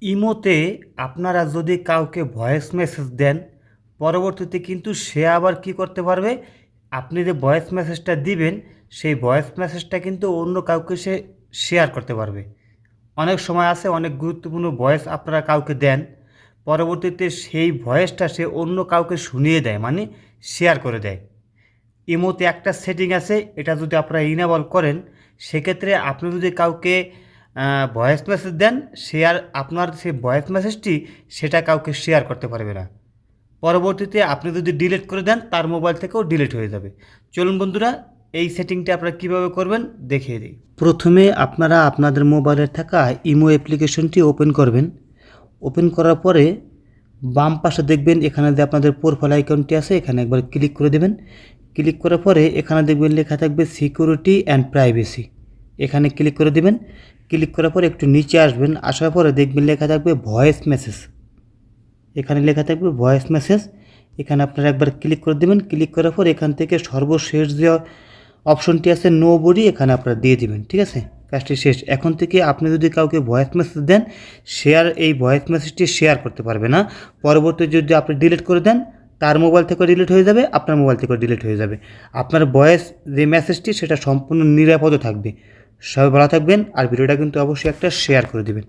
ইমোতে আপনারা যদি কাউকে ভয়েস মেসেজ দেন, পরবর্তীতে কিন্তু সে আবার কি করতে পারবে, আপনি যে ভয়েস মেসেজটা দিবেন সেই ভয়েস মেসেজটা কিন্তু অন্য কাউকে সে শেয়ার করতে পারবে। অনেক সময় আছে অনেক গুরুত্বপূর্ণ ভয়েস আপনারা কাউকে দেন, পরবর্তীতে সেই ভয়েসটা সে অন্য কাউকে শুনিয়ে দেয়, মানে শেয়ার করে দেয়। ইমোতে একটা সেটিং আছে, এটা যদি আপনারা ইনেবল করেন, সেক্ষেত্রে আপনি যদি কাউকে ভয়েস মেসেজ দেন, শেয়ার আপনার সেই ভয়েস মেসেজটি সেটা কাউকে শেয়ার করতে পারবে না। পরবর্তীতে আপনি যদি ডিলিট করে দেন, তার মোবাইল থেকেও ডিলিট হয়ে যাবে। চলুন বন্ধুরা, এই সেটিংটা আপনারা কীভাবে করবেন দেখিয়ে দিই। প্রথমে আপনারা আপনাদের মোবাইলে থাকা ইমো অ্যাপ্লিকেশনটি ওপেন করবেন। ওপেন করার পরে বাম পাশে দেখবেন এখানে যে আপনাদের প্রোফাইল আইকনটি আছে, এখানে একবার ক্লিক করে দেবেন। ক্লিক করার পরে এখানে দেখবেন লেখা থাকবে সিকিউরিটি অ্যান্ড প্রাইভেসি, এখানে ক্লিক করে দেবেন। ক্লিক করার পরে একটু নিচে আসবেন, আসার পরে দেখবেন লেখা থাকবে ভয়েস মেসেজ, এখানে লেখা থাকবে ভয়েস মেসেজ, এখানে আপনারা একবার ক্লিক করে দেবেন। ক্লিক করার পর এখান থেকে সর্বশেষ যে অপশনটি আছে নো বডি, এখানে আপনারা দিয়ে দিবেন। ঠিক আছে, কাজটি শেষ। এখন থেকে আপনি যদি কাউকে ভয়েস মেসেজ দেন, এই ভয়েস মেসেজটি শেয়ার করতে পারবে না। পরবর্তী যদি আপনি ডিলিট করে দেন, তার মোবাইল থেকে ডিলিট হয়ে যাবে, আপনার মোবাইল থেকে ডিলিট হয়ে যাবে। আপনার ভয়েস যে মেসেজটি সেটা সম্পূর্ণ নিরাপদে থাকবে। সবাই ভালো থাকবেন, আর ভিডিওটা কিন্তু অবশ্যই একটা শেয়ার করে দিবেন।